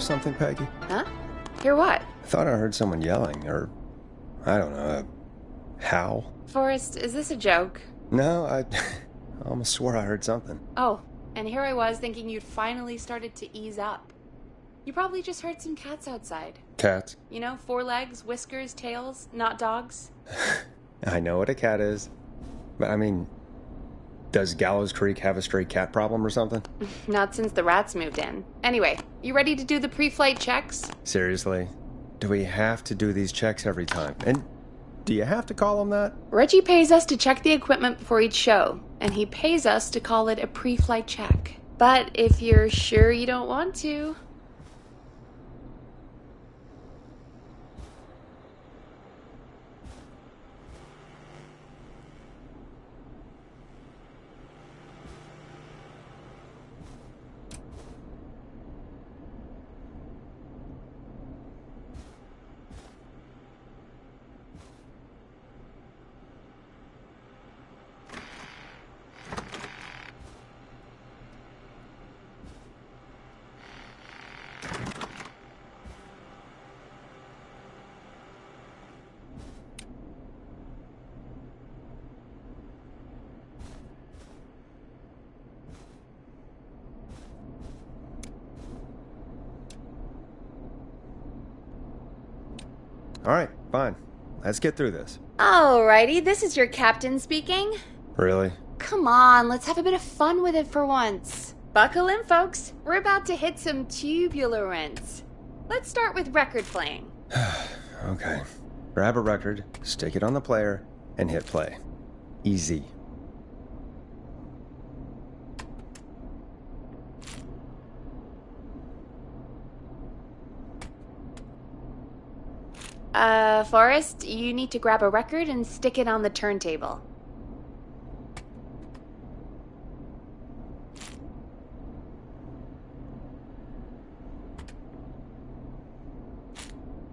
hear something, Peggy? Huh? Hear what? I thought I heard someone yelling, or, I don't know, a howl. Forrest, is this a joke? No, I almost swore I heard something. Oh, and here I was thinking you'd finally started to ease up. You probably just heard some cats outside. Cats? You know, 4 legs, whiskers, tails, not dogs. I know what a cat is. But I mean, does Gallows Creek have a stray cat problem or something? Not since the rats moved in. Anyway, you ready to do the pre-flight checks? Seriously? Do we have to do these checks every time? And do you have to call them that? Reggie pays us to check the equipment before each show, and he pays us to call it a pre-flight check. But if you're sure you don't want to... All right, fine. Let's get through this. Alrighty, this is your captain speaking. Really? Come on, let's have a bit of fun with it for once. Buckle in, folks. We're about to hit some tubular rents. Let's start with record playing. Okay. Grab a record, stick it on the player, and hit play. Easy. Forrest, you need to grab a record and stick it on the turntable.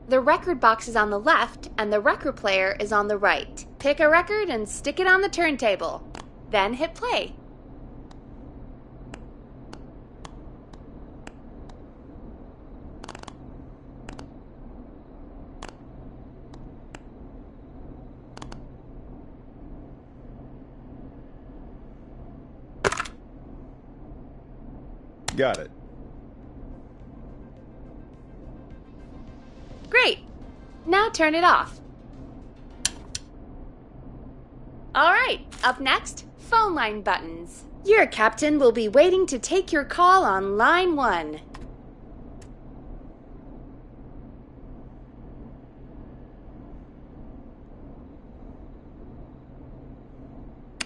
The record box is on the left, and the record player is on the right. Pick a record and stick it on the turntable. Then hit play. Got it. Great. Now turn it off. All right, up next, phone line buttons. Your captain will be waiting to take your call on line 1.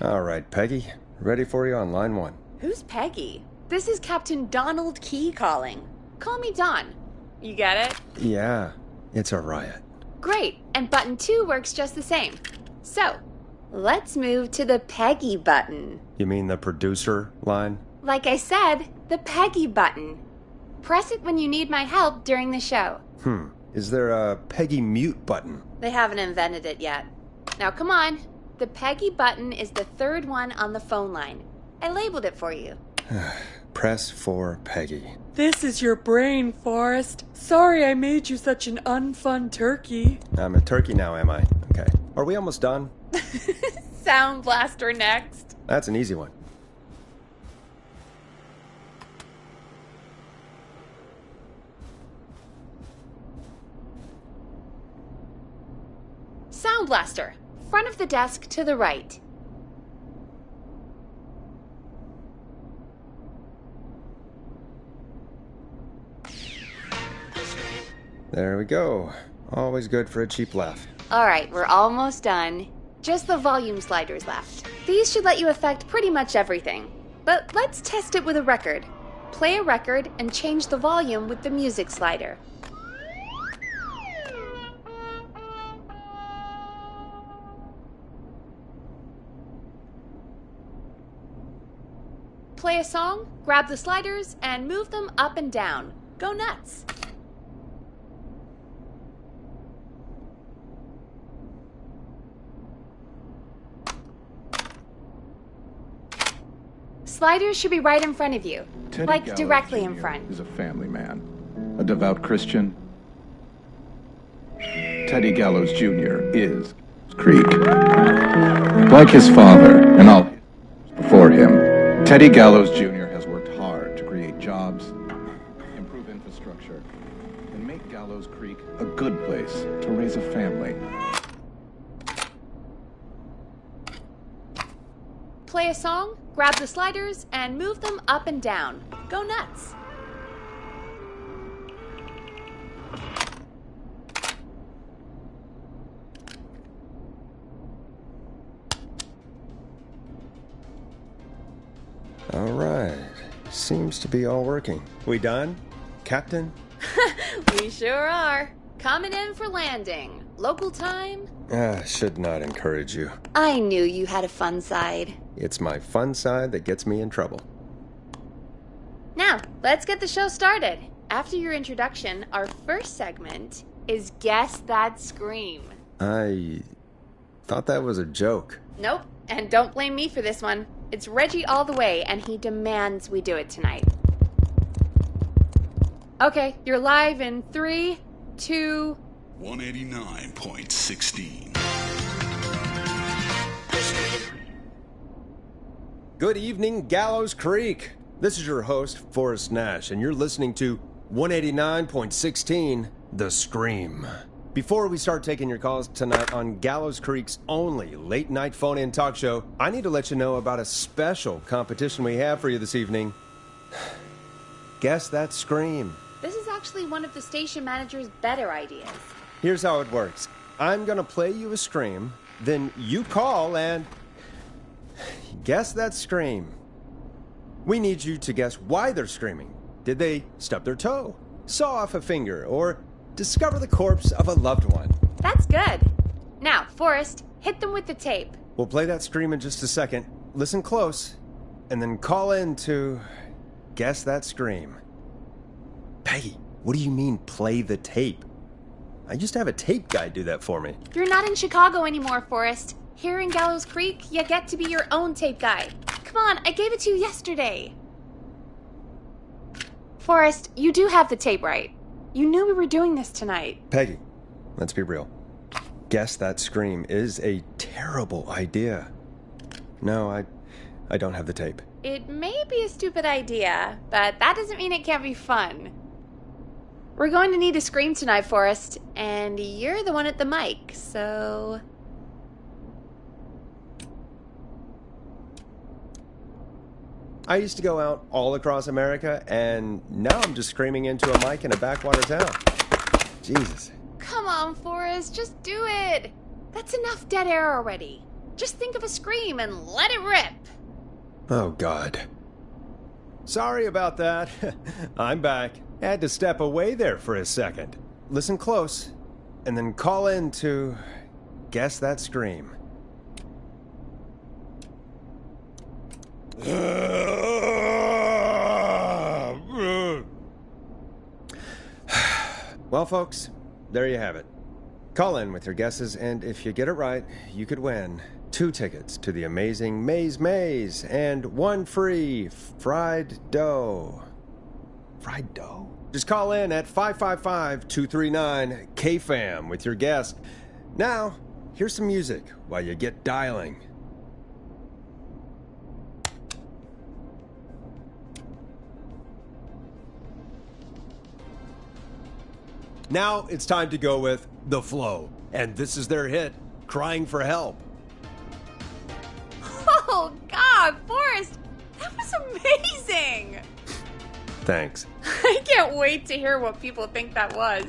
All right, Peggy. Ready for you on line 1. Who's Peggy? This is Captain Donald Key calling. Call me Don. You get it? Yeah, it's a riot. Great, and button 2 works just the same. So, let's move to the Peggy button. You mean the producer line? Like I said, the Peggy button. Press it when you need my help during the show. Is there a Peggy mute button? They haven't invented it yet. Now come on. The Peggy button is the 3rd one on the phone line. I labeled it for you. Press for Peggy. This is your brain, Forrest. Sorry I made you such an unfun turkey. I'm a turkey now, am I? Okay. Are we almost done? Sound Blaster next. That's an easy one. Sound Blaster. Front of the desk to the right. There we go. Always good for a cheap laugh. Alright, we're almost done. Just the volume sliders left. These should let you affect pretty much everything. But let's test it with a record. Play a record and change the volume with the music slider. Play a song, grab the sliders, and move them up and down. Go nuts! Sliders should be right in front of you, Teddy like Gallo directly in Jr. front. is a family man, a devout Christian. Teddy Gallows Jr. is Creek. Like his father and all before him, Teddy Gallows Jr. has worked hard to create jobs, improve infrastructure, and make Gallows Creek a good place to raise a family. Play a song, grab the sliders, and move them up and down. Go nuts. All right. Seems to be all working. We done, Captain? We sure are. Coming in for landing. Local time? Should not encourage you. I knew you had a fun side. It's my fun side that gets me in trouble. Now, let's get the show started. After your introduction, our first segment is Guess That Scream. I thought that was a joke. Nope, and don't blame me for this one. It's Reggie all the way, and he demands we do it tonight. Okay, you're live in 3, 2... 189.16. Good evening, Gallows Creek. This is your host, Forrest Nash, and you're listening to 189.16, The Scream. Before we start taking your calls tonight on Gallows Creek's only late-night phone-in talk show, I need to let you know about a special competition we have for you this evening. Guess That Scream. This is actually one of the station manager's better ideas. Here's how it works. I'm gonna play you a scream, then you call and guess that scream. We need you to guess why they're screaming. Did they stub their toe, saw off a finger, or discover the corpse of a loved one? That's good. Now, Forrest, hit them with the tape. We'll play that scream in just a second. Listen close, and then call in to guess that scream. Peggy, what do you mean, play the tape? I used to have a tape guy do that for me. You're not in Chicago anymore, Forrest. Here in Gallows Creek, you get to be your own tape guy. Come on, I gave it to you yesterday. Forrest, you do have the tape right. You knew we were doing this tonight. Peggy, let's be real. Guess that scream is a terrible idea. No, I don't have the tape. It may be a stupid idea, but that doesn't mean it can't be fun. We're going to need a scream tonight, Forrest, and you're the one at the mic, so... I used to go out all across America, and now I'm just screaming into a mic in a backwater town. Jesus. Come on, Forrest, just do it. That's enough dead air already. Just think of a scream and let it rip. Oh, God. Sorry about that. I'm back. Had to step away there for a second. Listen close, and then call in to guess that scream. Well, folks, there you have it. Call in with your guesses, and if you get it right, you could win 2 tickets to the amazing Maze Maze and 1 free fried dough. Fried dough? Just call in at 555-239-KFAM with your guess. Now, here's some music while you get dialing. Now it's time to go with The Flow, and this is their hit, Crying for Help. Oh, God, Forrest, that was amazing. Thanks. I can't wait to hear what people think that was.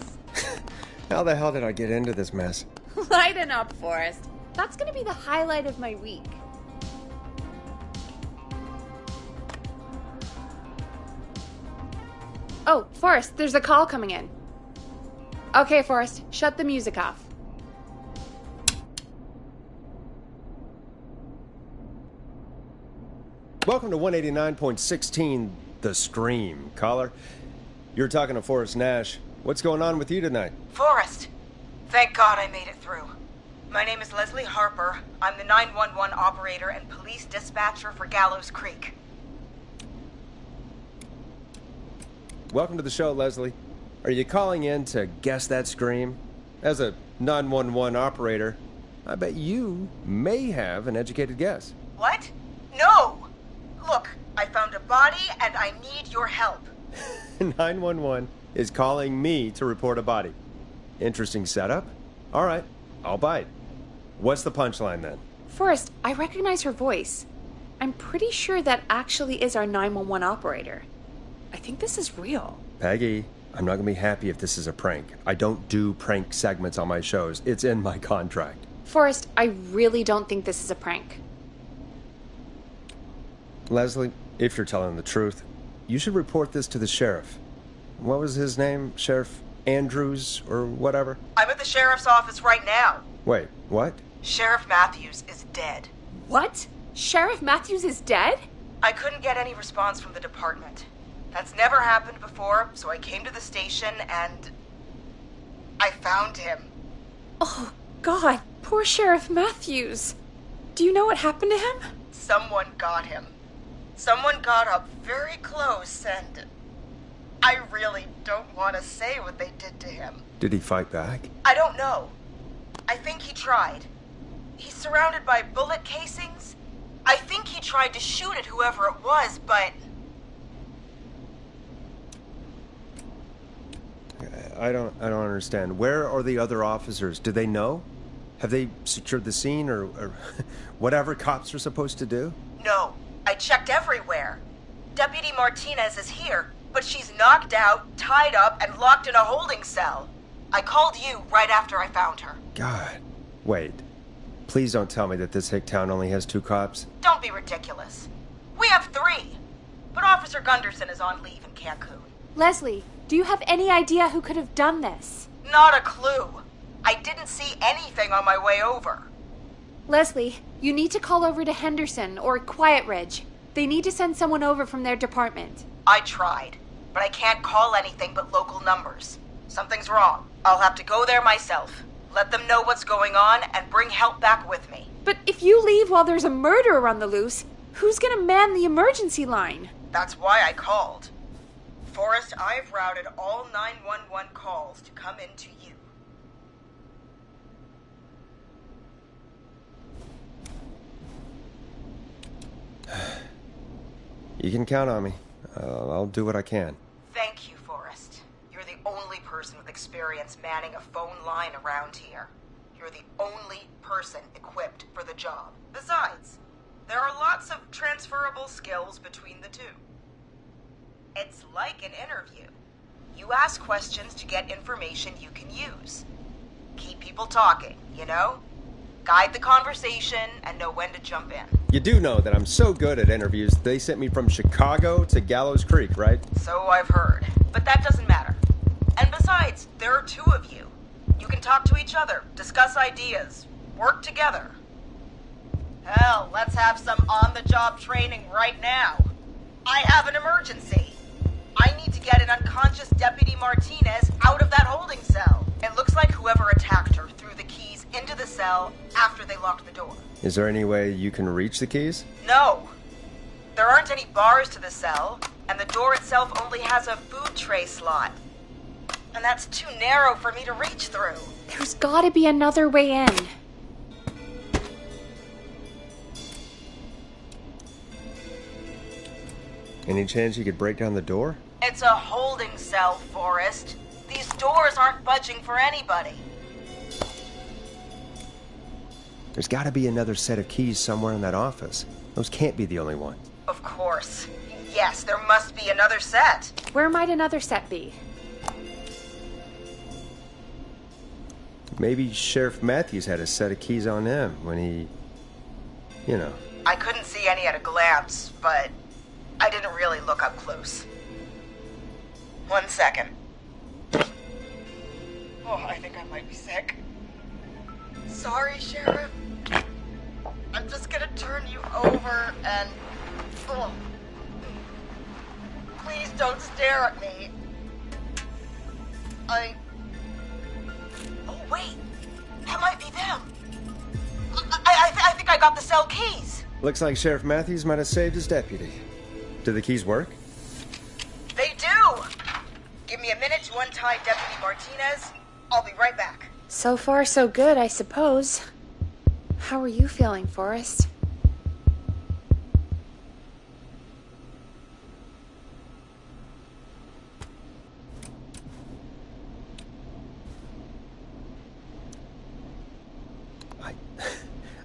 How the hell did I get into this mess? Lighten up, Forrest. That's going to be the highlight of my week. Oh, Forrest, there's a call coming in. Okay, Forrest, shut the music off. Welcome to 189.16, The Scream. Caller, you're talking to Forrest Nash. What's going on with you tonight? Forrest, thank God I made it through. My name is Leslie Harper. I'm the 911 operator and police dispatcher for Gallows Creek. Welcome to the show, Leslie. Are you calling in to guess that scream? As a 911 operator, I bet you may have an educated guess. What? No! Look, I found a body and I need your help. 911 is calling me to report a body. Interesting setup. All right, I'll bite. What's the punchline then? Forrest, I recognize her voice. I'm pretty sure that actually is our 911 operator. I think this is real. Peggy, I'm not going to be happy if this is a prank. I don't do prank segments on my shows. It's in my contract. Forrest, I really don't think this is a prank. Leslie, if you're telling the truth, you should report this to the sheriff. What was his name? Sheriff Andrews or whatever? I'm at the sheriff's office right now. Wait, what? Sheriff Matthews is dead. What? Sheriff Matthews is dead? I couldn't get any response from the department. That's never happened before, so I came to the station and I found him. Oh, God. Poor Sheriff Matthews. Do you know what happened to him? Someone got him. Someone got up very close and I really don't want to say what they did to him. Did he fight back? I don't know. I think he tried. He's surrounded by bullet casings. I think he tried to shoot at whoever it was, but... I don't understand. Where are the other officers? Do they know? Have they secured the scene or whatever cops are supposed to do? No. I checked everywhere. Deputy Martinez is here, but she's knocked out, tied up, and locked in a holding cell. I called you right after I found her. God. Wait. Please don't tell me that this hick town only has 2 cops. Don't be ridiculous. We have 3. But Officer Gunderson is on leave in Cancun. Leslie, do you have any idea who could have done this? Not a clue. I didn't see anything on my way over. Leslie, you need to call over to Henderson or Quiet Ridge. They need to send someone over from their department. I tried, but I can't call anything but local numbers. Something's wrong. I'll have to go there myself. Let them know what's going on and bring help back with me. But if you leave while there's a murderer on the loose, who's gonna man the emergency line? That's why I called. Forrest, I've routed all 911 calls to come in to you. You can count on me. I'll do what I can. Thank you, Forrest. You're the only person with experience manning a phone line around here. You're the only person equipped for the job. Besides, there are lots of transferable skills between the two. It's like an interview. You ask questions to get information you can use. Keep people talking, you know? Guide the conversation and know when to jump in. You do know that I'm so good at interviews, they sent me from Chicago to Gallows Creek, right? So I've heard. But that doesn't matter. And besides, there are 2 of you. You can talk to each other, discuss ideas, work together. Hell, let's have some on-the-job training right now. I have an emergency. I need to get an unconscious Deputy Martinez out of that holding cell. It looks like whoever attacked her threw the keys into the cell after they locked the door. Is there any way you can reach the keys? No. There aren't any bars to the cell, and the door itself only has a food tray slot. And that's too narrow for me to reach through. There's gotta be another way in. Any chance you could break down the door? It's a holding cell, Forrest. These doors aren't budging for anybody. There's got to be another set of keys somewhere in that office. Those can't be the only ones. Of course. Yes, there must be another set. Where might another set be? Maybe Sheriff Matthews had a set of keys on him when he... you know. I couldn't see any at a glance, but I didn't really look up close. 1 second. Oh, I think I might be sick. Sorry, Sheriff. I'm just gonna turn you over and... Oh. Please don't stare at me. Oh, wait. That might be them. I think I got the cell keys. Looks like Sheriff Matthews might have saved his deputy. Do the keys work? They do. Give me a minute to Just one tie Deputy Martinez. I'll be right back. So far, so good, I suppose. How are you feeling, Forrest?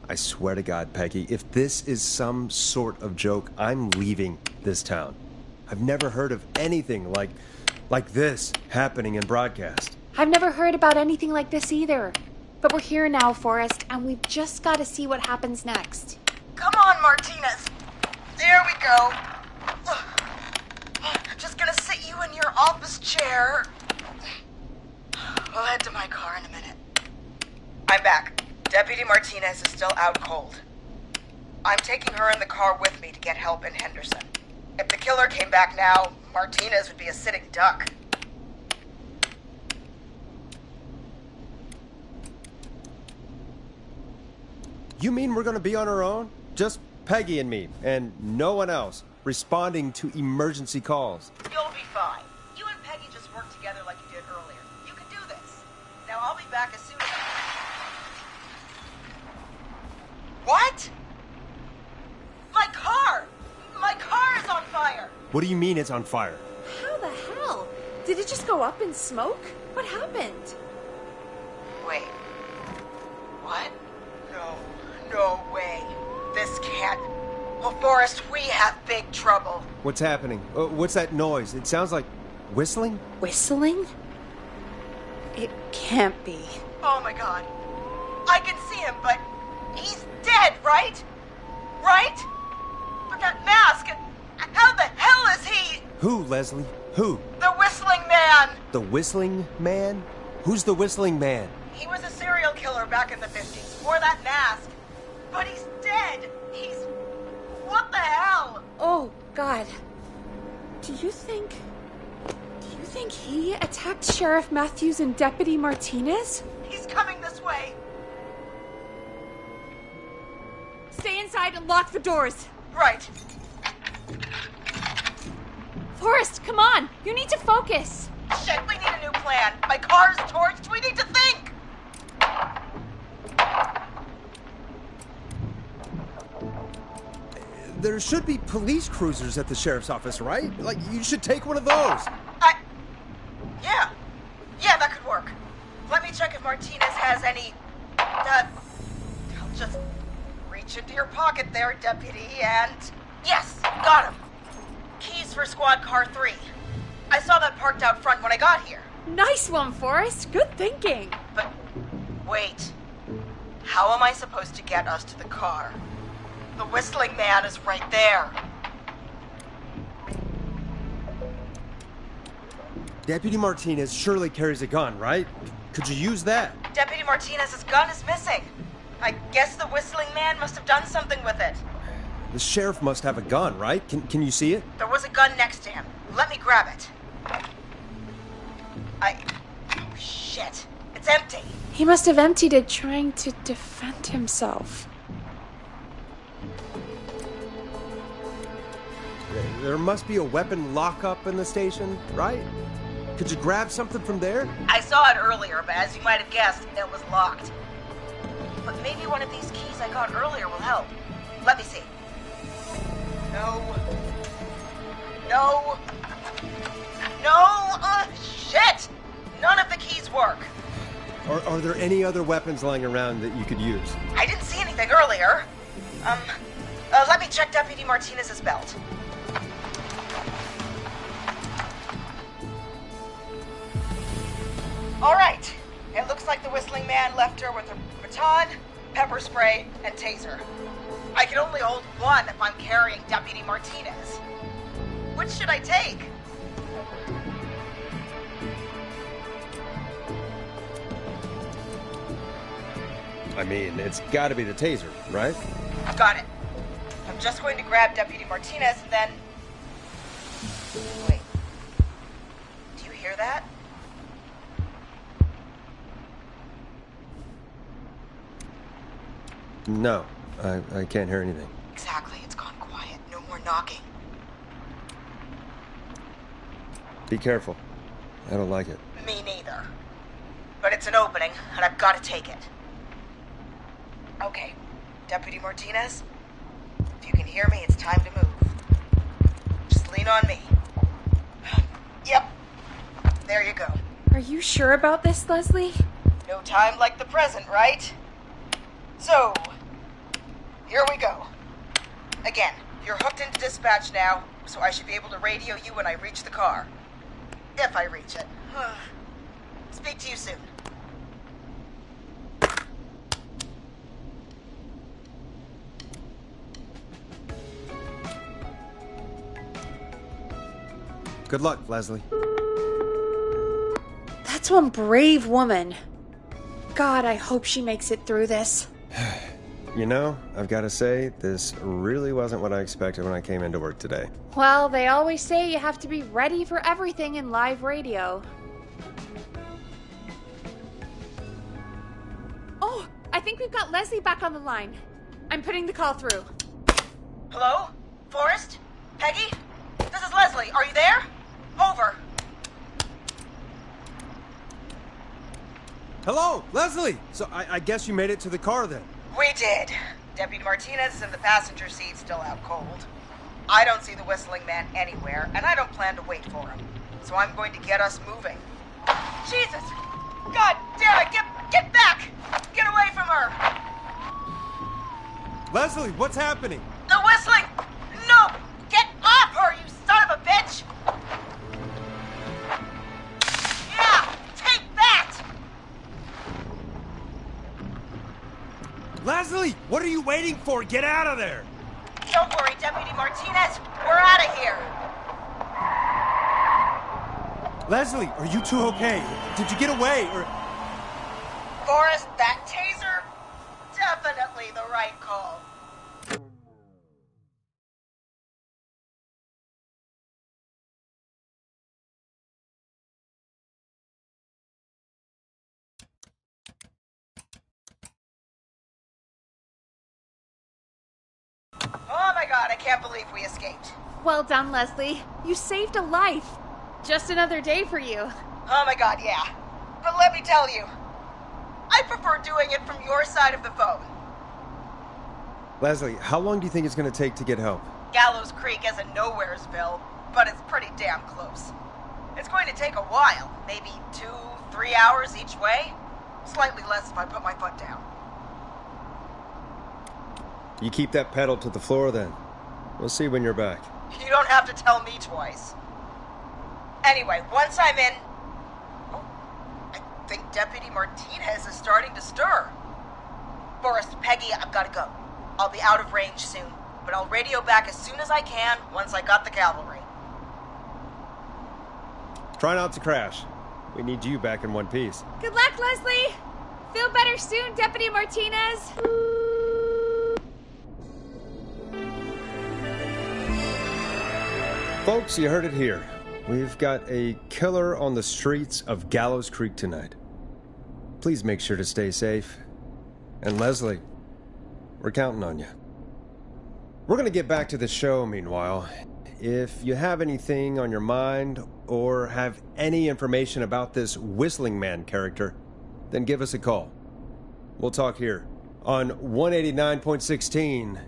I swear to God, Peggy, if this is some sort of joke, I'm leaving this town. I've never heard of anything like this happening in broadcast. I've never heard about anything like this either. But we're here now, Forrest, and we've just got to see what happens next. Come on, Martinez. There we go. I'm just gonna sit you in your office chair. We'll head to my car in a minute. I'm back. Deputy Martinez is still out cold. I'm taking her in the car with me to get help in Henderson. If the killer came back now, Martinez would be a sitting duck. You mean we're gonna be on our own? Just Peggy and me, and no one else, responding to emergency calls. You'll be fine. You and Peggy just worked together like you did earlier. You can do this. Now I'll be back as soon as What? My car! My car is on fire! What do you mean it's on fire? How the hell? Did it just go up in smoke? What happened? Wait. What? No way. This can't... Well, Forrest, we have big trouble. What's happening? What's that noise? It sounds like whistling? Whistling? It can't be. Oh my God. I can see him, but he's dead, right? Right? But that mask, how the hell is he? Who, Leslie? Who? The Whistling Man! The Whistling Man? Who's the Whistling Man? He was a serial killer back in the 50s, wore that mask. But he's dead. He's... What the hell? Oh, God. Do you think he attacked Sheriff Matthews and Deputy Martinez? He's coming this way. Stay inside and lock the doors. Right. Forrest, come on. You need to focus. Shit, we need a new plan. My car's torched. We need to think. There should be police cruisers at the sheriff's office, right? Like, you should take one of those. Yeah, that could work. Let me check if Martinez has any... I'll just reach into your pocket there, Deputy, and... Yes, got him. Keys for squad car 3. I saw that parked out front when I got here. Nice one, Forrest. Good thinking. But, wait. How am I supposed to get us to the car? The Whistling Man is right there. Deputy Martinez surely carries a gun, right? Could you use that? Deputy Martinez's gun is missing. I guess the Whistling Man must have done something with it. The sheriff must have a gun, right? Can you see it? There was a gun next to him. Let me grab it. Oh, shit. It's empty. He must have emptied it trying to defend himself. There must be a weapon lockup in the station, right? Could you grab something from there? I saw it earlier, but as you might have guessed, it was locked. But maybe one of these keys I got earlier will help. Let me see. No! Shit! None of the keys work. Are there any other weapons lying around that you could use? I didn't see anything earlier. Let me check Deputy Martinez's belt. All right. It looks like the Whistling Man left her with a baton, pepper spray, and taser. I can only hold one if I'm carrying Deputy Martinez. Which should I take? I mean, it's gotta be the taser, right? Got it. I'm just going to grab Deputy Martinez and then... Wait. Do you hear that? No, I can't hear anything. Exactly. It's gone quiet. No more knocking. Be careful. I don't like it. Me neither. But it's an opening, and I've got to take it. Okay, Deputy Martinez, if you can hear me, it's time to move. Just lean on me. Yep. There you go. Are you sure about this, Leslie? No time like the present, right? So, here we go. Again, you're hooked into dispatch now, so I should be able to radio you when I reach the car. If I reach it. Speak to you soon. Good luck, Leslie. That's one brave woman. God, I hope she makes it through this. You know, I've got to say, this really wasn't what I expected when I came into work today. Well, they always say you have to be ready for everything in live radio. Oh, I think we've got Leslie back on the line. I'm putting the call through. Hello? Forrest? Peggy? This is Leslie. Are you there? Over. Hello, Leslie! So I guess you made it to the car then? We did. Deputy Martinez is in the passenger seat, still out cold. I don't see the whistling man anywhere, and I don't plan to wait for him. So I'm going to get us moving. Jesus! God damn it! Get back! Get away from her! Leslie, what's happening? The whistling! No! Get off her, you son of a bitch! Yeah! Take that! Leslie, what are you waiting for? Get out of there! Don't worry, Deputy Martinez. We're out of here. Leslie, are you two okay? Did you get away, or... Forrest, that taser? Definitely the right call. Oh my god, I can't believe we escaped. Well done, Leslie. You saved a life. Just another day for you. Oh my god, yeah. But let me tell you, I prefer doing it from your side of the phone. Leslie, how long do you think it's going to take to get help? Gallows Creek isn't Nowheresville, but it's pretty damn close. It's going to take a while, maybe 2-3 hours each way. Slightly less if I put my foot down. You keep that pedal to the floor then. We'll see when you're back. You don't have to tell me twice. Anyway, once I'm in... Oh, I think Deputy Martinez is starting to stir. Forrest, Peggy, I've got to go. I'll be out of range soon, but I'll radio back as soon as I can once I got the cavalry. Try not to crash. We need you back in one piece. Good luck, Leslie. Feel better soon, Deputy Martinez. Folks, you heard it here. We've got a killer on the streets of Gallows Creek tonight. Please make sure to stay safe. And Leslie, we're counting on you. We're going to get back to the show meanwhile. If you have anything on your mind or have any information about this Whistling Man character, then give us a call. We'll talk here on 189.16,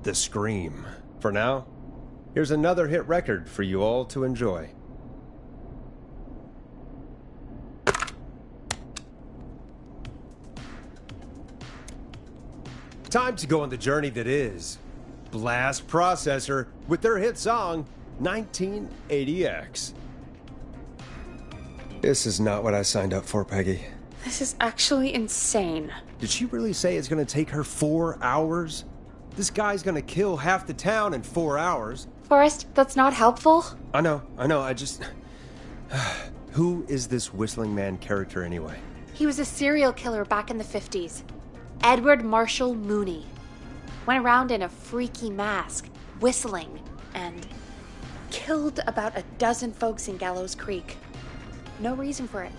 The Scream. For now, here's another hit record for you all to enjoy. Time to go on the journey that is Blast Processor with their hit song 1980X. This is not what I signed up for, Peggy. This is actually insane. Did she really say it's going to take her 4 hours? This guy's going to kill half the town in 4 hours. Forrest, that's not helpful. I know, I just... Who is this Whistling Man character anyway? He was a serial killer back in the 50s. Edward Marshall Mooney. Went around in a freaky mask, whistling, and killed about a dozen folks in Gallows Creek. No reason for it.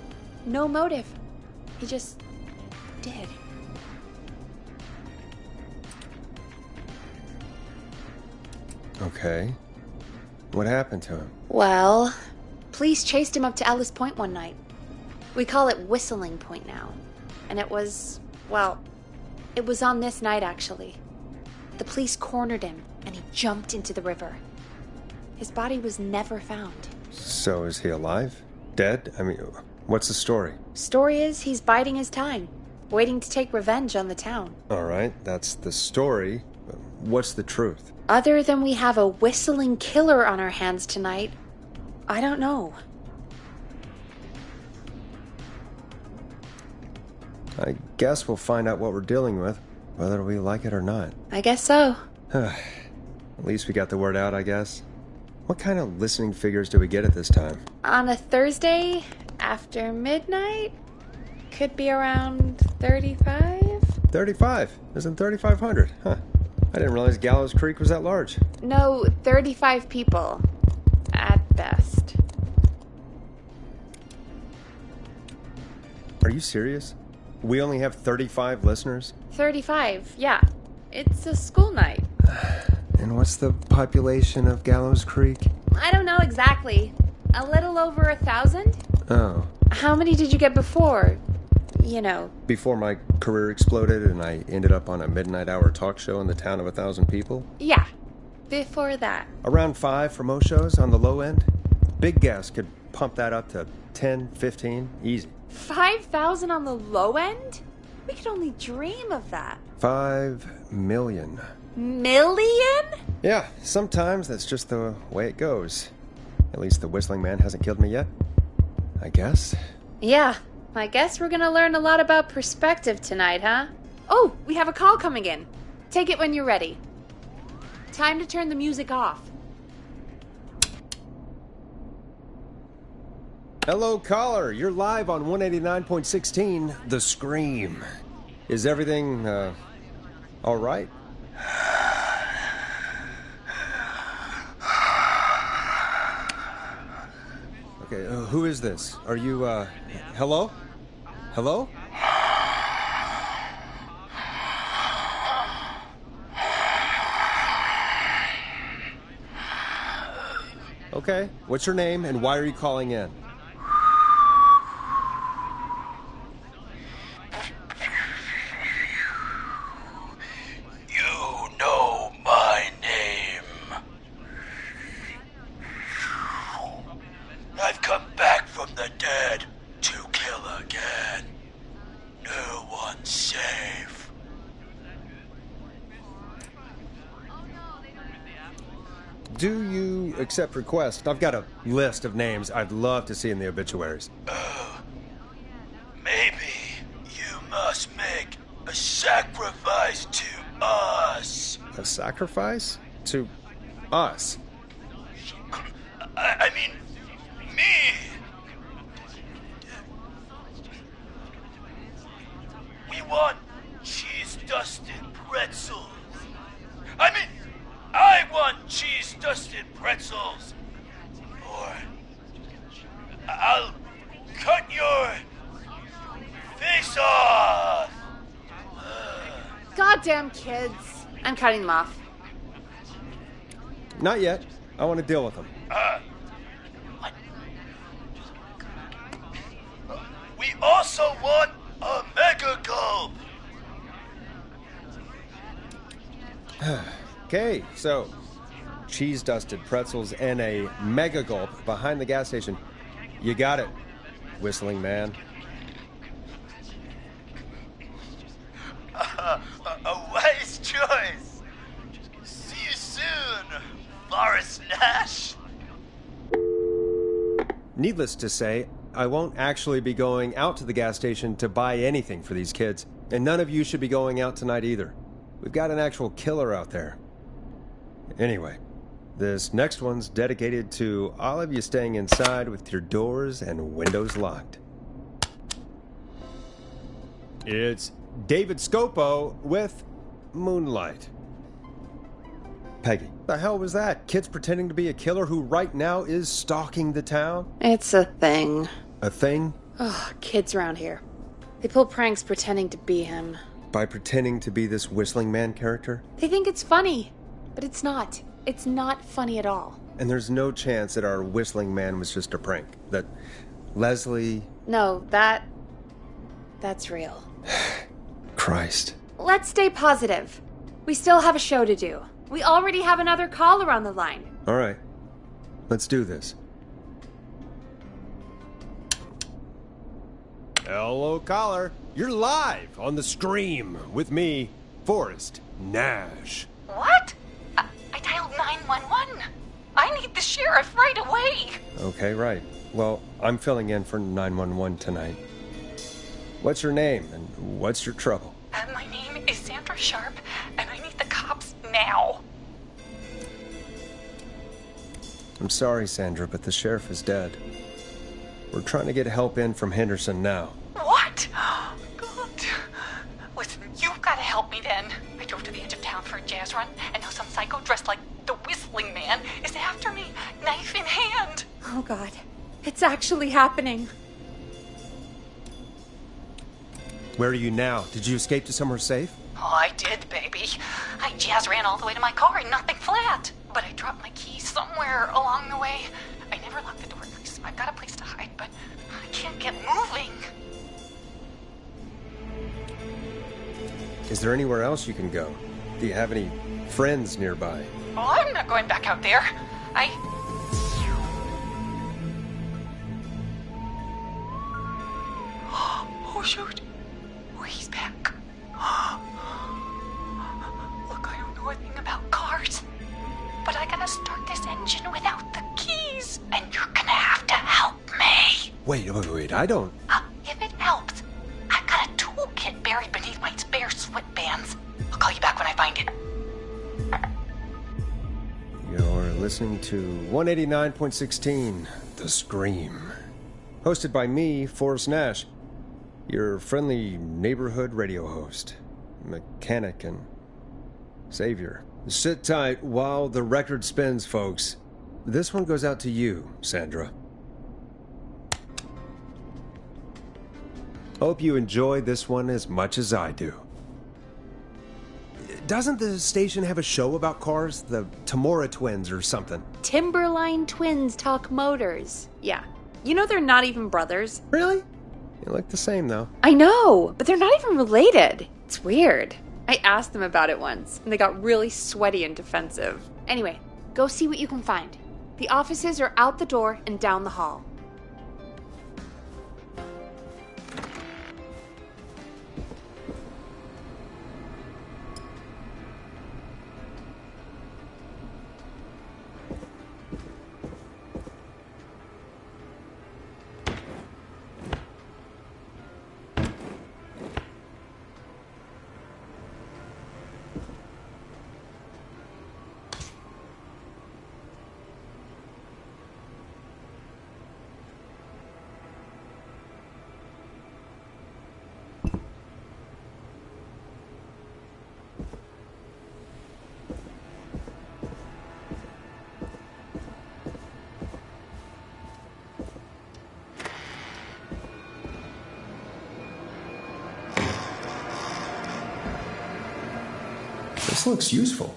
No motive. He just did. Okay. What happened to him? Well, Police chased him up to Ellis Point one night. We call it Whistling Point now. And it was on this night, actually. The police cornered him, and he jumped into the river. His body was never found. So is he alive? Dead? I mean, what's the story? Story is he's biding his time, waiting to take revenge on the town. All right, that's the story. What's the truth? Other than we have a whistling killer on our hands tonight, I don't know. I guess we'll find out what we're dealing with, whether we like it or not. I guess so. At least we got the word out, I guess. What kind of listening figures do we get at this time? On a Thursday after midnight? Could be around 35? 35? Isn't 3,500? Huh. I didn't realize Gallows Creek was that large. No, 35 people. At best. Are you serious? We only have 35 listeners? 35, yeah. It's a school night. And what's the population of Gallows Creek? I don't know exactly. A little over 1,000? Oh. How many did you get before? You know. Before my career exploded and I ended up on a midnight hour talk show in the town of 1,000 people? Yeah. Before that. Around 5 for most shows on the low end. Big gas could pump that up to 10, 15, easy. 5,000 on the low end? We could only dream of that. 5 million. Million? Yeah, sometimes that's just the way it goes. At least the Whistling Man hasn't killed me yet. I guess. Yeah, I guess we're gonna learn a lot about perspective tonight, huh? Oh, we have a call coming in. Take it when you're ready. Time to turn the music off. Hello, caller. You're live on 189.16, The Scream. Is everything, all right? Okay, who is this? Are you, hello? Hello? Okay, what's your name and why are you calling in? Do you accept requests? I've got a list of names I'd love to see in the obituaries. Maybe you must make a sacrifice to us. A sacrifice? To us? I mean, me. We want cheese-dusted pretzels. I want cheese-dusted pretzels. Or I'll cut your face off. Goddamn kids. I'm cutting them off. Not yet. I want to deal with them. What? We also want a mega gulp. Okay, so cheese-dusted pretzels and a mega gulp behind the gas station. You got it, Whistling Man. A wise choice. See you soon, Forrest Nash. Needless to say, I won't actually be going out to the gas station to buy anything for these kids, and none of you should be going out tonight either. We've got an actual killer out there. Anyway, this next one's dedicated to all of you staying inside with your doors and windows locked. It's David Scopo with Moonlight. Peggy, the hell was that? Kids pretending to be a killer who right now is stalking the town? It's a thing. A thing? Oh, kids around here. They pull pranks pretending to be him. By pretending to be this Whistling Man character? They think it's funny, but it's not. It's not funny at all. And there's no chance that our whistling man was just a prank. That Leslie... No, that's real. Christ. Let's stay positive. We still have a show to do. We already have another caller on the line. All right. Let's do this. Hello, caller. You're live on the Scream with me, Forrest Nash. What? I dialed 911. I need the sheriff right away. Okay, right. Well, I'm filling in for 911 tonight. What's your name and what's your trouble? My name is Sandra Sharp, and I need the cops now. I'm sorry, Sandra, but the sheriff is dead. We're trying to get help in from Henderson now. What? God. Listen, you've got to help me then. I drove to the edge of town for a jazz run, and now some psycho dressed like the Whistling Man is after me, knife in hand. Oh, God. It's actually happening. Where are you now? Did you escape to somewhere safe? Oh, I did, baby. I jazz ran all the way to my car and nothing flat. But I dropped my keys somewhere along the way. I never locked the door, so I've got a place to hide, but I can't get moving. Is there anywhere else you can go? Do you have any friends nearby? Oh, I'm not going back out there. Oh, shoot. Oh, he's back. Look, I don't know a thing about cars, but I gotta start this engine without the keys, and you're gonna have to help me. Wait, I don't... If it helps, I've got a toolkit buried beneath my spare sweatbands. I'll call you back when I find it. You're listening to 189.16, The Scream. Hosted by me, Forrest Nash, your friendly neighborhood radio host, mechanic and savior. Sit tight while the record spins, folks. This one goes out to you, Sandra. Hope you enjoy this one as much as I do. Doesn't the station have a show about cars? The Tamora twins or something? Timberline twins talk motors. Yeah. You know they're not even brothers. Really? You look the same, though. I know, but they're not even related. It's weird. I asked them about it once, and they got really sweaty and defensive. Anyway, go see what you can find. The offices are out the door and down the hall. This looks useful.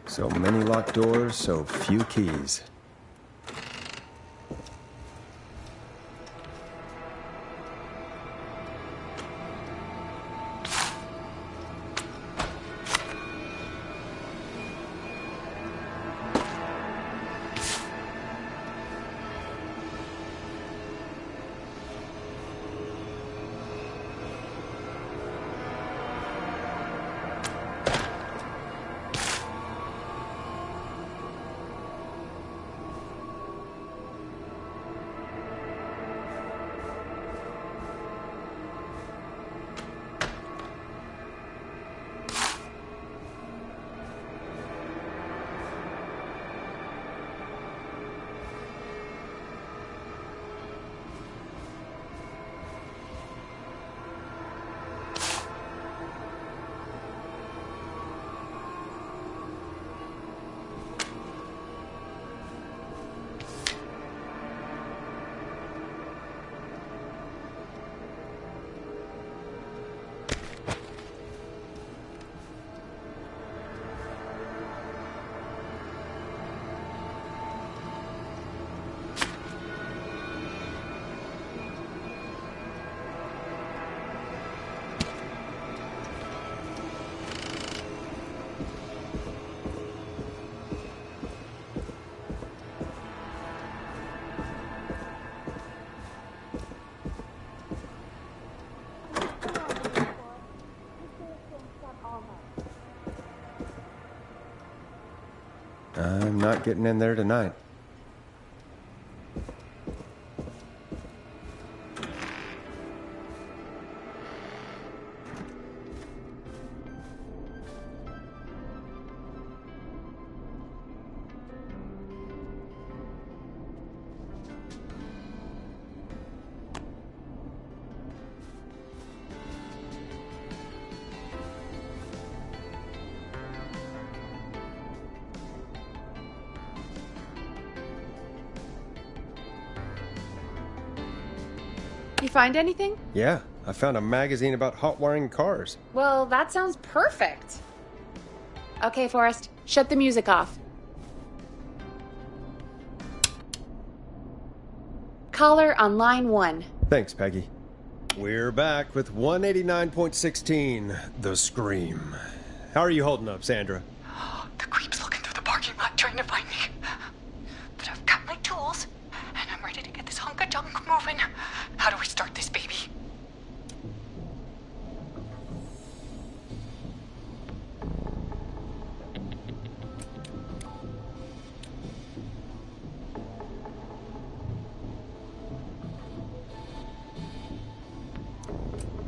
So many locked doors, so few keys. I'm not getting in there tonight. You find anything? Yeah, I found a magazine about hot wiring cars. Well, that sounds perfect. Okay, Forrest, shut the music off. Caller on line 1. Thanks, Peggy. We're back with 189.16, The Scream. How are you holding up, Sandra? The creep's looking through the parking lot trying to find me. But I've got my tools, and I'm ready to get this hunk of junk moving. How do we start this baby?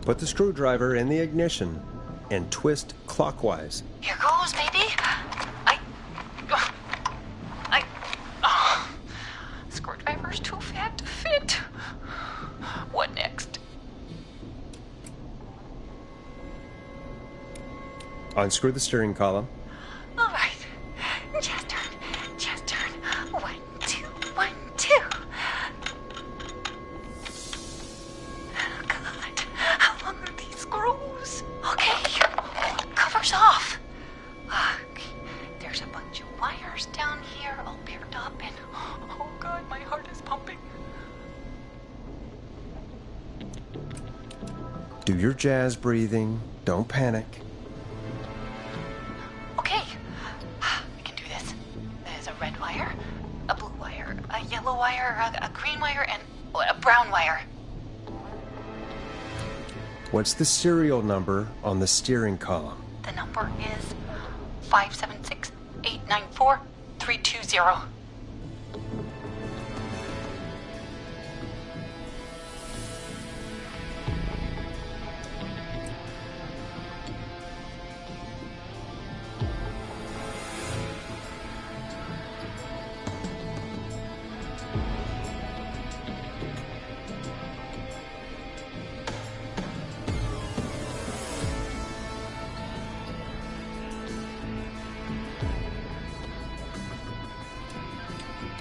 Put the screwdriver in the ignition and twist clockwise. Here goes, baby. Screwdriver's too fat to fit. What next? Unscrew the steering column. All right. Just turn. 1, 2, 1, 2. Oh, God. How long are these screws? Okay. Cover's off. Okay. There's a bunch of wires down here all paired up, and oh, God, my heart is pumping. Do your jazz breathing. Don't panic. Okay, we can do this. There's a red wire, a blue wire, a yellow wire, a green wire, and a brown wire. What's the serial number on the steering column? The number is 576-894-320.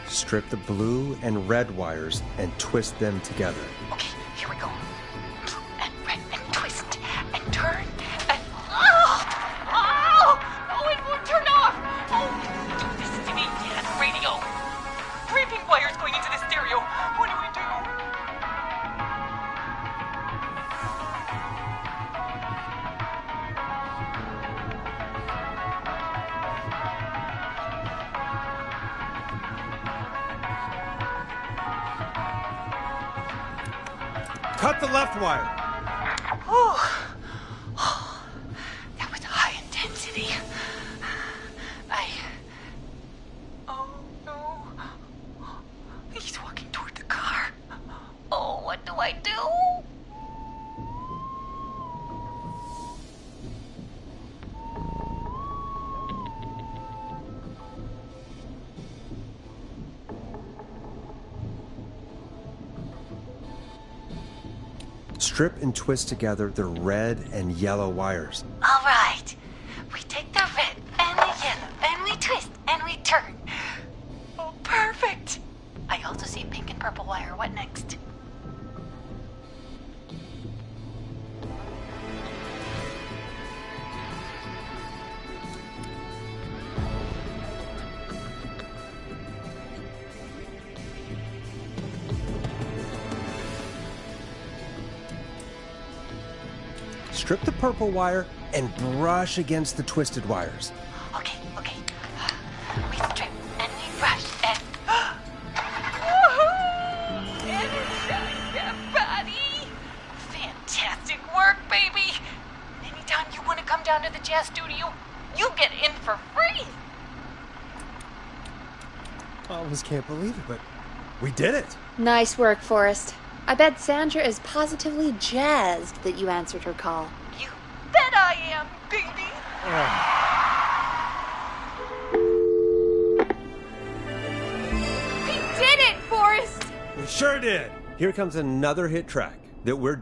Strip the blue and red wires and twist them together. Okay, here we go. Blue and red and twist and turn and... Oh, it won't turn off! Oh, this is me at the radio. Creeping wires going into the stereo. What do we do? Cut the left wire. Oh, that was high intensity. Oh no. He's walking toward the car. Oh, what do I do? Strip and twist together the red and yellow wires. All right. We take the red and the yellow and we twist and we turn. Oh, perfect. I also see pink and purple wire. What next? Strip the purple wire and brush against the twisted wires. Okay. We strip and we brush and... Energize that body! Fantastic work, baby! Anytime you want to come down to the jazz studio, you get in for free! I almost can't believe it, but we did it. Nice work, Forrest. I bet Sandra is positively jazzed that you answered her call. You bet I am, baby! We did it, Forrest! We sure did. Here comes another hit track that we're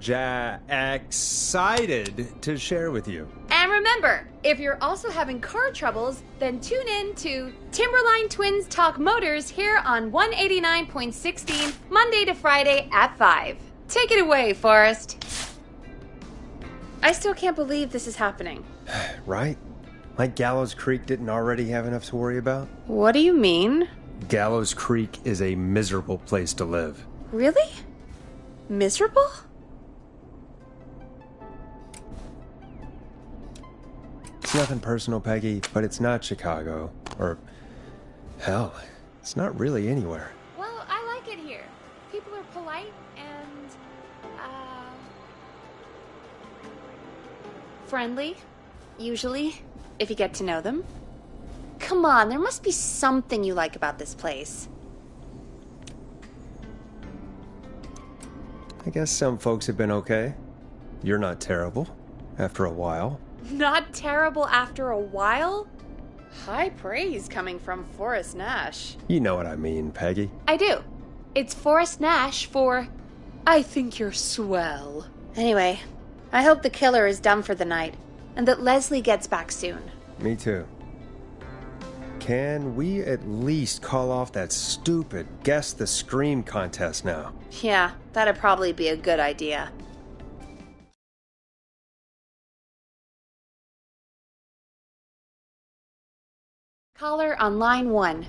excited to share with you. And remember, if you're also having car troubles, then tune in to Timberline Twins Talk Motors here on 189.16, Monday to Friday at 5. Take it away, Forrest. I still can't believe this is happening. Right? Like Gallows Creek didn't already have enough to worry about? What do you mean? Gallows Creek is a miserable place to live. Really? Miserable? It's nothing personal, Peggy, but it's not Chicago. Or, hell, it's not really anywhere. Well, I like it here. People are polite and, friendly, usually, if you get to know them. Come on, there must be something you like about this place. I guess some folks have been okay. You're not terrible, after a while. Not terrible after a while? High praise coming from Forrest Nash. You know what I mean, Peggy. I do. It's Forrest Nash for I think you're swell. Anyway, I hope the killer is done for the night, and that Leslie gets back soon. Me too. Can we at least call off that stupid Guess the Scream contest now? Yeah, that'd probably be a good idea. Caller on line 1.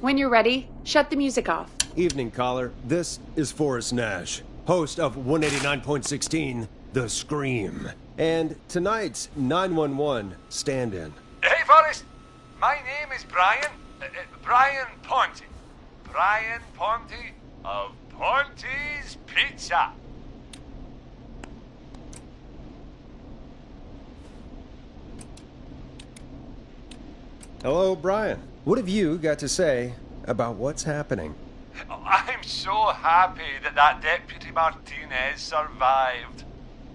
When you're ready, shut the music off. Evening, caller. This is Forrest Nash, host of 189.16, The Scream. And tonight's 911 stand-in. Hey, Forrest. My name is Brian. Brian Ponte. Brian Ponte of Ponte's Pizza. Hello, Brian. What have you got to say about what's happening? I'm so happy that Deputy Martinez survived.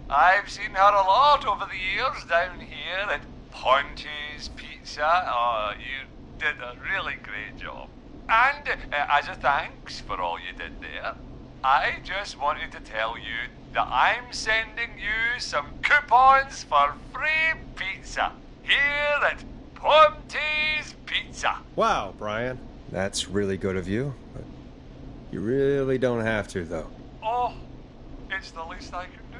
I've seen her a lot over the years down here at Ponte's Pizza. Oh, you did a really great job. And as a thanks for all you did there, I just wanted to tell you that I'm sending you some coupons for free pizza here at Ponte's Pizza. Wow, Brian. That's really good of you, but you really don't have to, though. Oh, it's the least I can do.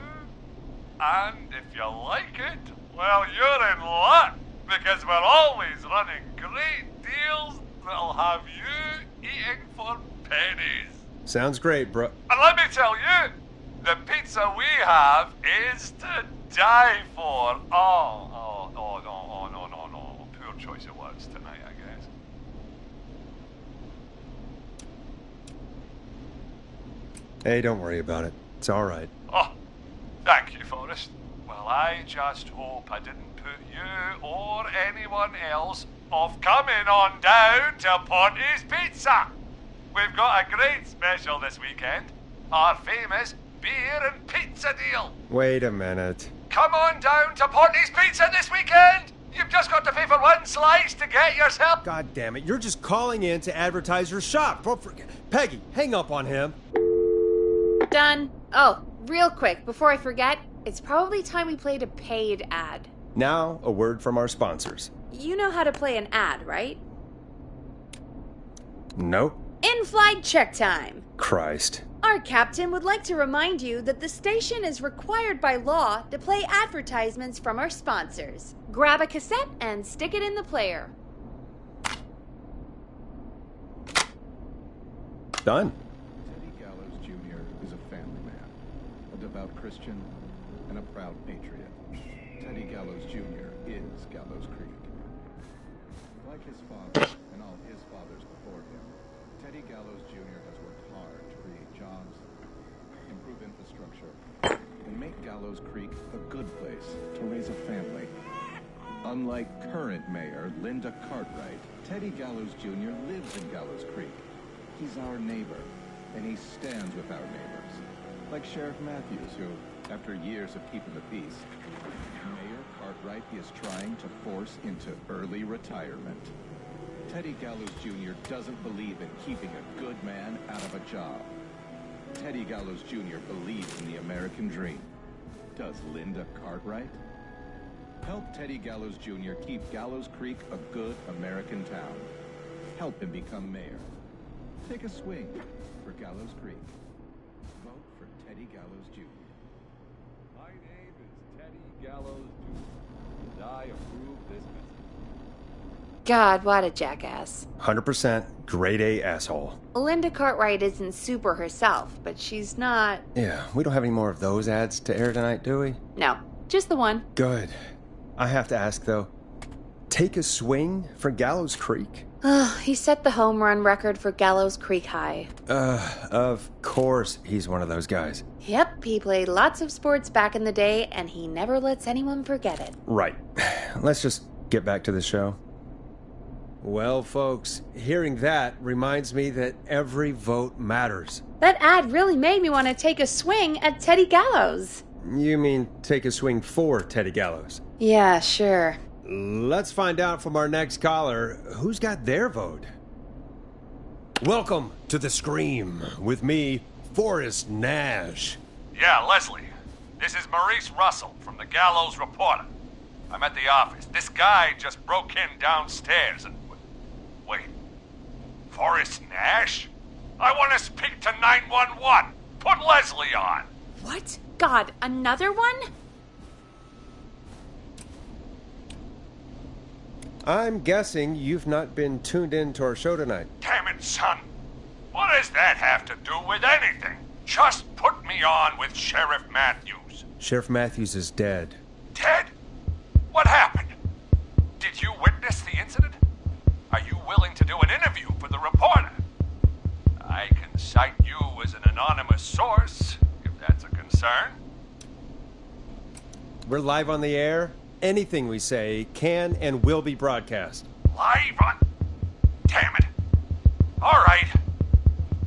And if you like it, well, you're in luck, because we're always running great deals that'll have you eating for pennies. Sounds great, bro. And let me tell you, the pizza we have is to die for. No. Poor choice of words tonight, I guess. Hey, don't worry about it. It's all right. Oh, thank you, Forrest. Well, I just hope I didn't put you or anyone else off coming on down to Ponte's Pizza. We've got a great special this weekend. Our famous beer and pizza deal. Wait a minute. Come on down to Ponte's Pizza this weekend. You've just got to pay for one slice to get yourself. God damn it, you're just calling in to advertise your shop. Peggy, hang up on him. Done. Oh, real quick, before I forget, it's probably time we played a paid ad. Now, a word from our sponsors. You know how to play an ad, right? Nope. In-flight check time. Christ. Our captain would like to remind you that the station is required by law to play advertisements from our sponsors. Grab a cassette and stick it in the player. Done. Teddy Gallows Jr. is a family man, a devout Christian, and a proud patriot. Teddy Gallows Jr. is Gallows Creek. Like his father and all his fathers before him, Teddy Gallows Jr. has worked hard to create jobs, improve infrastructure, and make Gallows Creek a good place to raise a family. Unlike current mayor Linda Cartwright, Teddy Gallows Jr. lives in Gallows Creek. He's our neighbor, and he stands with our neighbors. Like Sheriff Matthews, who, after years of keeping the peace, Mayor Cartwright is trying to force into early retirement. Teddy Gallows Jr. doesn't believe in keeping a good man out of a job. Teddy Gallows Jr. believes in the American dream. Does Linda Cartwright? Help Teddy Gallows Jr. keep Gallows Creek a good American town. Help him become mayor. Take a swing for Gallows Creek. Vote for Teddy Gallows Jr. My name is Teddy Gallows Jr., and I approve this message. God, what a jackass. 100% grade A asshole. Linda Cartwright isn't super herself, but she's not... Yeah, we don't have any more of those ads to air tonight, do we? No, just the one. Good. I have to ask, though. Take a swing for Gallows Creek? He set the home run record for Gallows Creek High. Of course he's one of those guys. Yep, he played lots of sports back in the day, and he never lets anyone forget it. Right. Let's just get back to the show. Well, folks, hearing that reminds me that every vote matters. That ad really made me want to take a swing at Teddy Gallows. You mean take a swing for Teddy Gallows? Yeah, sure. Let's find out from our next caller who's got their vote. Welcome to The Scream with me, Forrest Nash. Yeah, Leslie. This is Maurice Russell from the Gallows Reporter. I'm at the office. This guy just broke in downstairs and... Wait. Forrest Nash? I want to speak to 911. Put Leslie on. What? God, another one? I'm guessing you've not been tuned in to our show tonight. Damn son. What does that have to do with anything? Just put me on with Sheriff Matthews. Sheriff Matthews is dead. Ted? What happened? Did you witness the incident? Are you willing to do an interview for the reporter? I can cite you as an anonymous source, if that's a concern. We're live on the air. Anything we say can and will be broadcast. Live on... Damn it. All right.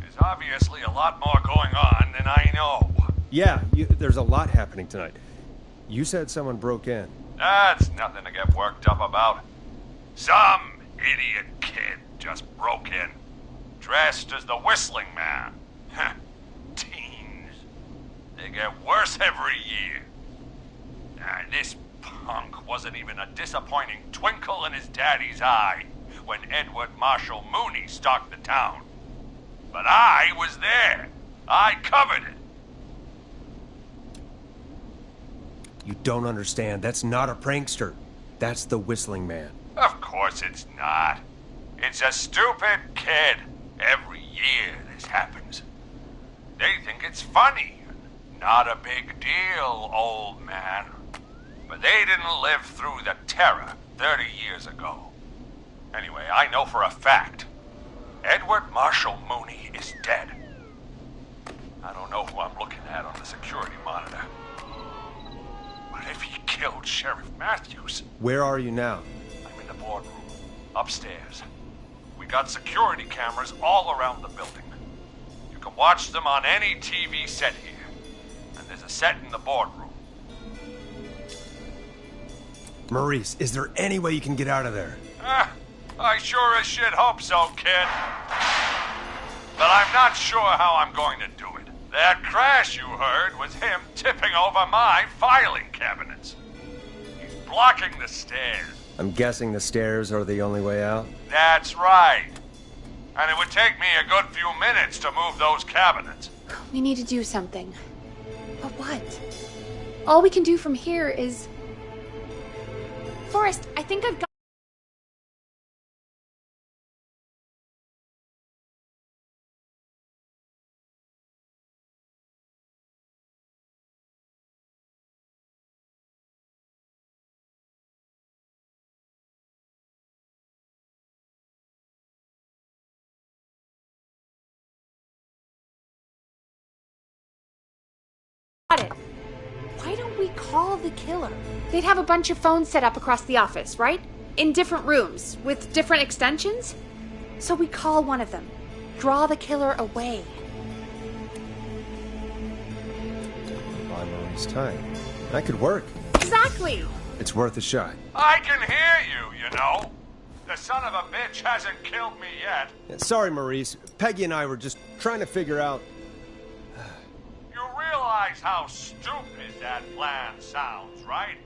There's obviously a lot more going on than I know. Yeah, there's a lot happening tonight. You said someone broke in. That's nothing to get worked up about. Some idiot kid just broke in, dressed as the Whistling Man. Teens. They get worse every year. This punk wasn't even a disappointing twinkle in his daddy's eye when Edward Marshall Mooney stalked the town. But I was there. I covered it. You don't understand. That's not a prankster. That's the Whistling Man. Of course it's not. It's a stupid kid. Every year this happens. They think it's funny. Not a big deal, old man. But they didn't live through the terror 30 years ago. Anyway, I know for a fact. Edward Marshall Mooney is dead. I don't know who I'm looking at on the security monitor. But if he killed Sheriff Matthews... Where are you now? I'm in the boardroom, upstairs. We got security cameras all around the building. You can watch them on any TV set here. And there's a set in the boardroom. Maurice, is there any way you can get out of there? I sure as shit hope so, kid. But I'm not sure how I'm going to do it. That crash you heard was him tipping over my filing cabinets. He's blocking the stairs. I'm guessing the stairs are the only way out? That's right. And it would take me a good few minutes to move those cabinets. We need to do something. But what? All we can do from here is... Forrest, I think I've got... it. Why don't we call the killer? They'd have a bunch of phones set up across the office, right? In different rooms, with different extensions? So we call one of them. Draw the killer away. Buy Maurice time. That could work. Exactly! It's worth a shot. I can hear you, you know. The son of a bitch hasn't killed me yet. Yeah, sorry, Maurice. Peggy and I were just trying to figure out... You realize how stupid that plan sounds, right?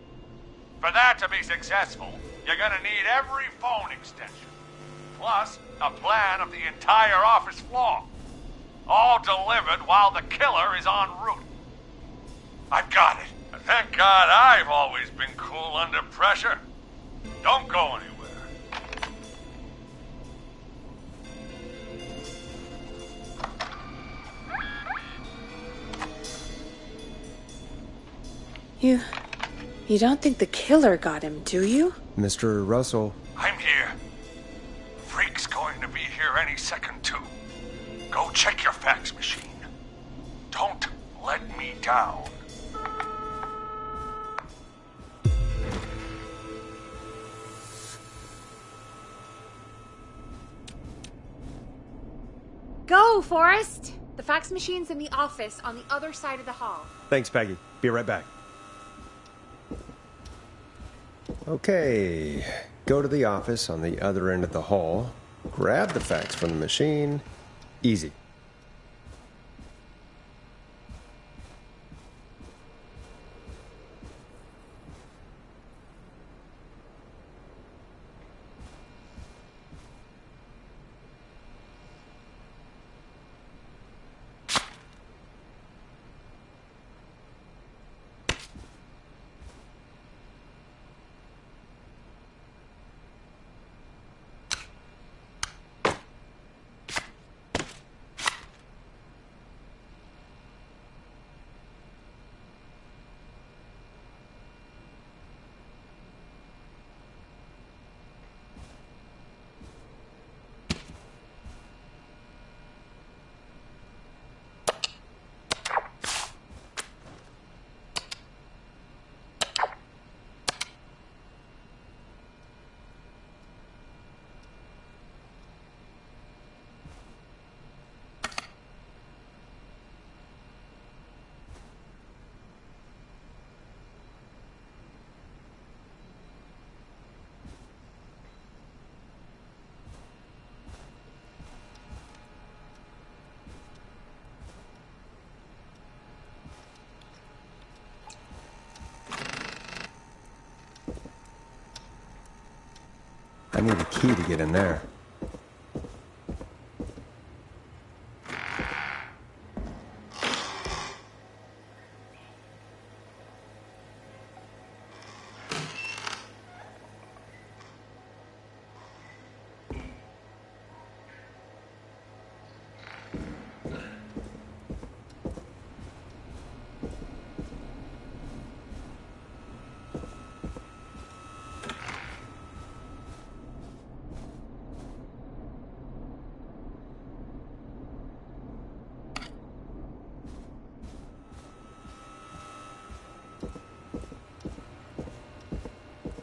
For that to be successful, you're gonna need every phone extension. Plus, a plan of the entire office floor. All delivered while the killer is en route. I've got it. And thank God I've always been cool under pressure. Don't go anywhere. You don't think the killer got him, do you? Mr. Russell. I'm here. Freak's going to be here any second, too. Go check your fax machine. Don't let me down. Go, Forrest! The fax machine's in the office on the other side of the hall. Thanks, Peggy. Be right back. Okay. Go to the office on the other end of the hall. Grab the fax from the machine. Easy. I need a key to get in there.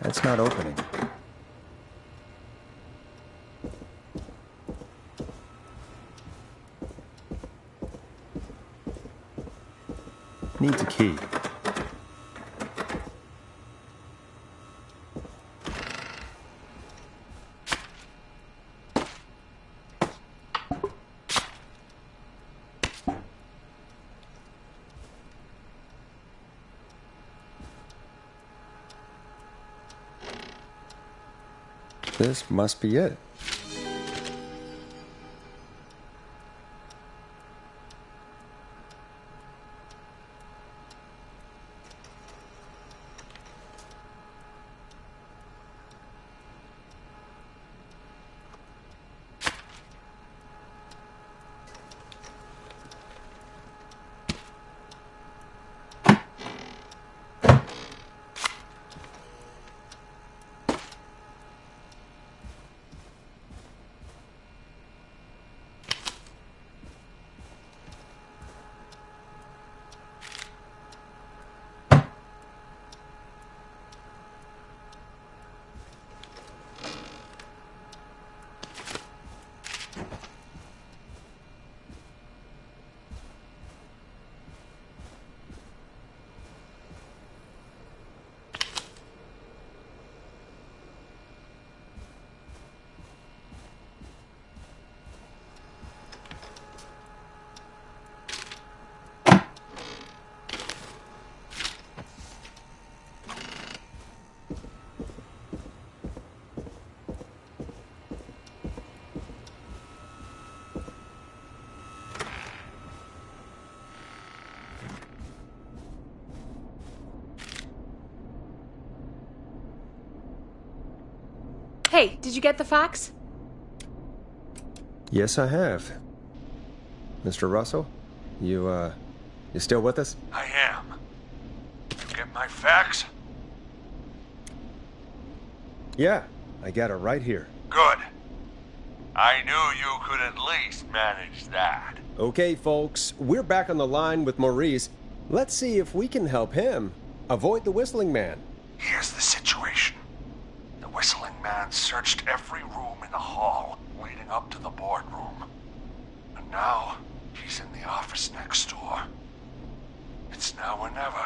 It's not opening. Needs a key. This must be it. Hey, did you get the fax? Yes, I have. Mr. Russell, you still with us? I am. You get my fax? Yeah, I got it right here. Good. I knew you could at least manage that. Okay, folks, we're back on the line with Maurice. Let's see if we can help him avoid the Whistling Man. Here's the situation. The Whistling Man searched every room in the hall leading up to the boardroom. And now, he's in the office next door. It's now or never.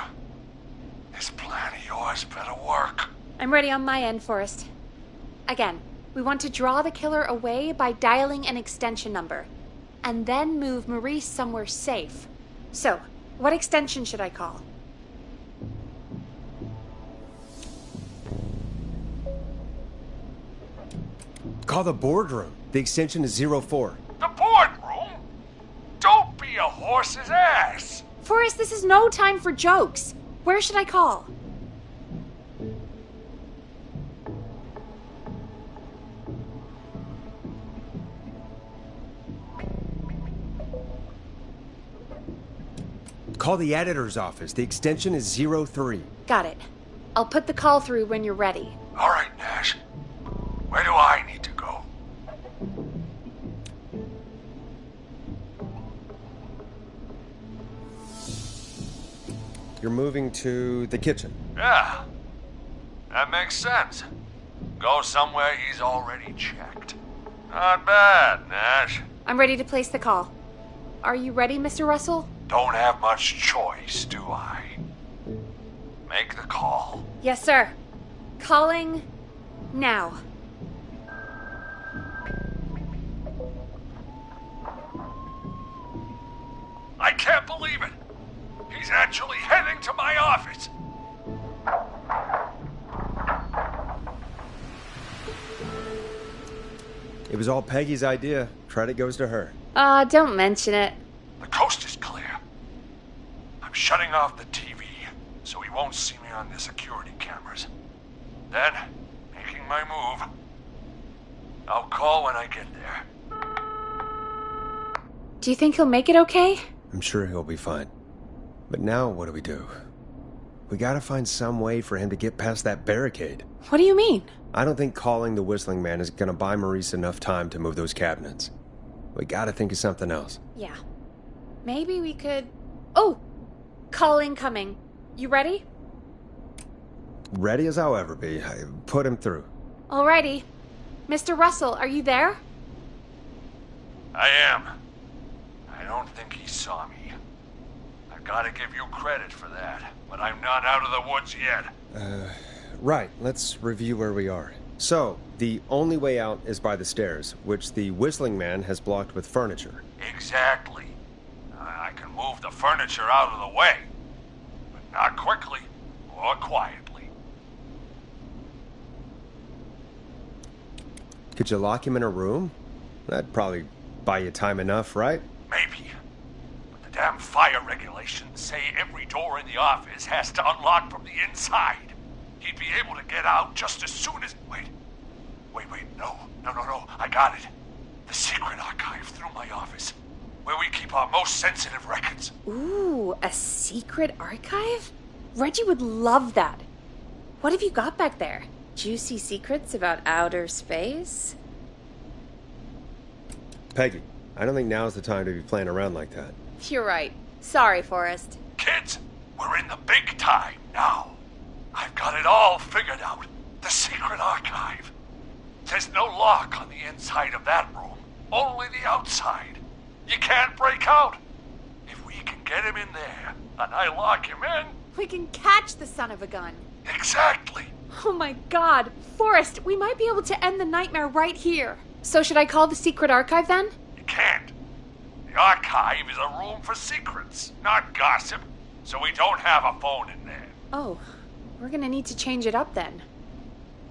This plan of yours better work. I'm ready on my end, Forrest. Again, we want to draw the killer away by dialing an extension number, and then move Maurice somewhere safe. So, what extension should I call? Call the boardroom. The extension is 04. The boardroom? Don't be a horse's ass! Forrest, this is no time for jokes. Where should I call? Call the editor's office. The extension is 03. Got it. I'll put the call through when you're ready. All right, Nash. Where do I need to go? You're moving to the kitchen. Yeah. That makes sense. Go somewhere he's already checked. Not bad, Nash. I'm ready to place the call. Are you ready, Mr. Russell? Don't have much choice, do I? Make the call. Yes, sir. Calling now. I can't believe it. He's actually heading to my office. It was all Peggy's idea. Credit goes to her. Don't mention it. The coast is clear. I'm shutting off the TV, so he won't see me on the security cameras. Then, making my move. I'll call when I get there. Do you think he'll make it okay? I'm sure he'll be fine. But now what do we do? We gotta find some way for him to get past that barricade. What do you mean? I don't think calling the Whistling Man is gonna buy Maurice enough time to move those cabinets. We gotta think of something else. Yeah. Maybe we could... Oh! Call incoming. You ready? Ready as I'll ever be. I put him through. Alrighty. Mr. Russell, are you there? I am. I don't think he saw me. I gotta give you credit for that, but I'm not out of the woods yet. Right, let's review where we are. So, the only way out is by the stairs, which the Whistling Man has blocked with furniture. Exactly. I can move the furniture out of the way, but not quickly or quietly. Could you lock him in a room? That'd probably buy you time enough, right? Maybe. But the damn fire regulations say every door in the office has to unlock from the inside. He'd be able to get out just as soon as... Wait, no. I got it. The secret archive through my office, where we keep our most sensitive records. Ooh, a secret archive? Reggie would love that. What have you got back there? Juicy secrets about outer space? Peggy, I don't think now's the time to be playing around like that. You're right. Sorry, Forrest. Kids, we're in the big time now. I've got it all figured out. The secret archive. There's no lock on the inside of that room, only the outside. You can't break out. If we can get him in there, and I lock him in... We can catch the son of a gun. Exactly. Oh my god. Forrest, we might be able to end the nightmare right here. So should I call the secret archive then? You can't. The archive is a room for secrets, not gossip, so we don't have a phone in there. Oh, we're gonna need to change it up then.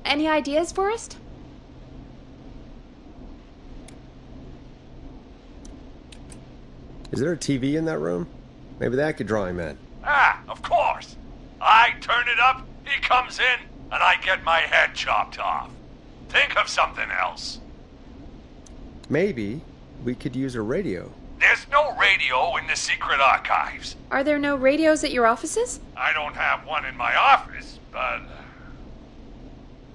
Any ideas, Forrest? Is there a TV in that room? Maybe that could draw him in. Ah, of course. I turn it up, he comes in, and I get my head chopped off. Think of something else. Maybe we could use a radio. There's no radio in the secret archives. Are there no radios at your offices? I don't have one in my office, but...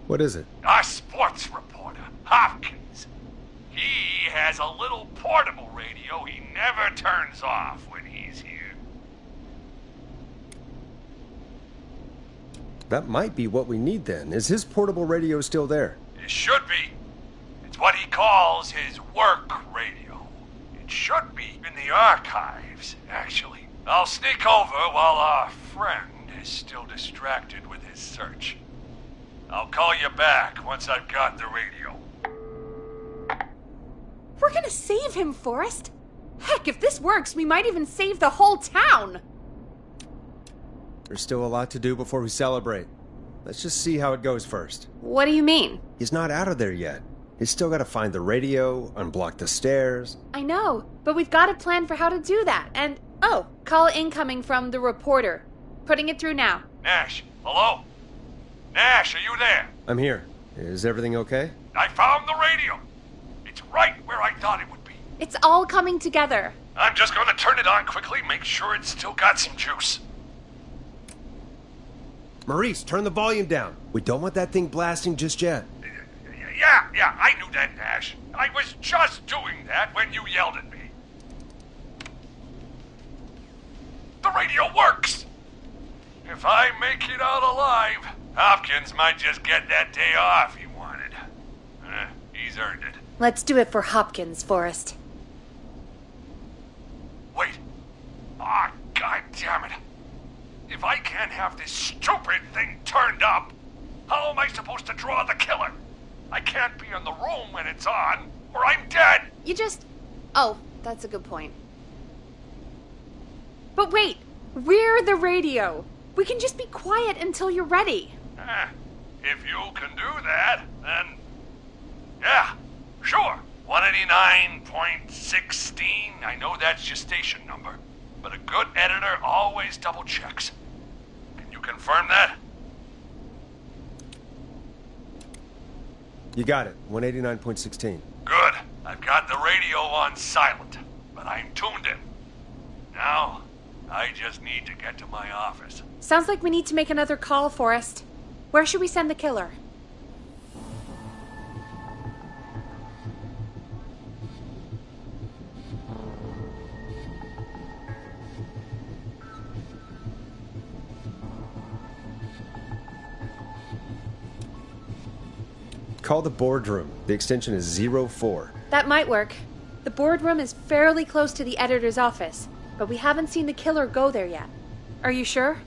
What is it? Our sports reporter, Hopkins. He has a little portable radio he never turns off when he's here. That might be what we need then. Is his portable radio still there? It should be. It's what he calls his work radio. It should be in the archives, actually. I'll sneak over while our friend is still distracted with his search. I'll call you back once I've got the radio. We're gonna save him, Forrest. Heck, if this works, we might even save the whole town. There's still a lot to do before we celebrate. Let's just see how it goes first. What do you mean? He's not out of there yet. He's still got to find the radio, unblock the stairs. I know, but we've got a plan for how to do that. And, oh, call incoming from the reporter. Putting it through now. Nash, hello? Nash, are you there? I'm here. Is everything okay? I found the radio. It's right where I thought it would be. It's all coming together. I'm just going to turn it on quickly, make sure it's still got some juice. Maurice, turn the volume down. We don't want that thing blasting just yet. Yeah, I knew that, Nash. I was just doing that when you yelled at me. The radio works! If I make it out alive, Hopkins might just get that day off he wanted. He's earned it. Let's do it for Hopkins, Forrest. Wait. Ah, God damn it. If I can't have this stupid thing turned up, how am I supposed to draw the killer? I can't be in the room when it's on, or I'm dead. You just... Oh, that's a good point. But wait, we're the radio. We can just be quiet until you're ready. If you can do that, then... Yeah, sure. 189.16. I know that's your station number, but a good editor always double checks. Can you confirm that? You got it. 189.16. Good. I've got the radio on silent, but I'm tuned in. Now, I just need to get to my office. Sounds like we need to make another call, Forrest. Where should we send the killer? Call the boardroom. The extension is 04. That might work. The boardroom is fairly close to the editor's office, but we haven't seen the killer go there yet. Are you sure?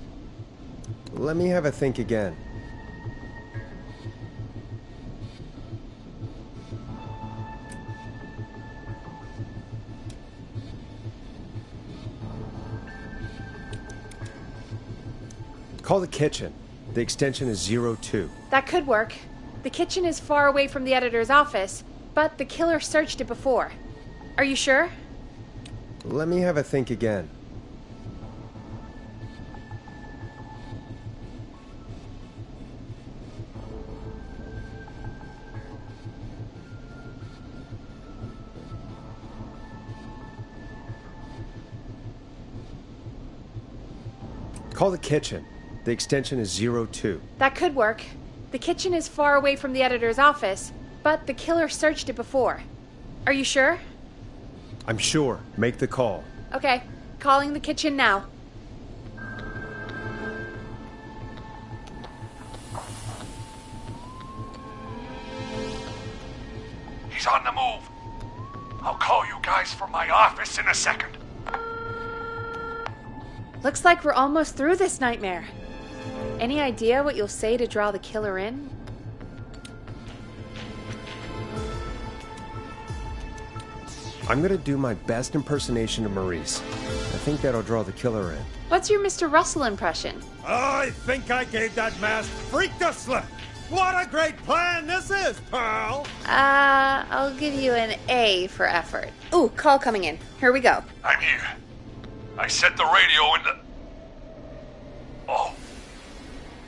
Let me have a think again. Call the kitchen. The extension is 02. That could work. The kitchen is far away from the editor's office, but the killer searched it before. Are you sure? Let me have a think again. Call the kitchen. The extension is 02. That could work. The kitchen is far away from the editor's office, but the killer searched it before. Are you sure? I'm sure. Make the call. Okay, calling the kitchen now. He's on the move. I'll call you guys from my office in a second. Looks like we're almost through this nightmare. Any idea what you'll say to draw the killer in? I'm gonna do my best impersonation of Maurice. I think that'll draw the killer in. What's your Mr. Russell impression? I think I gave that masked freak the slip. What a great plan this is, Pearl! I'll give you an A for effort. Ooh, call coming in. Here we go. I'm here. I set the radio in the... Oh.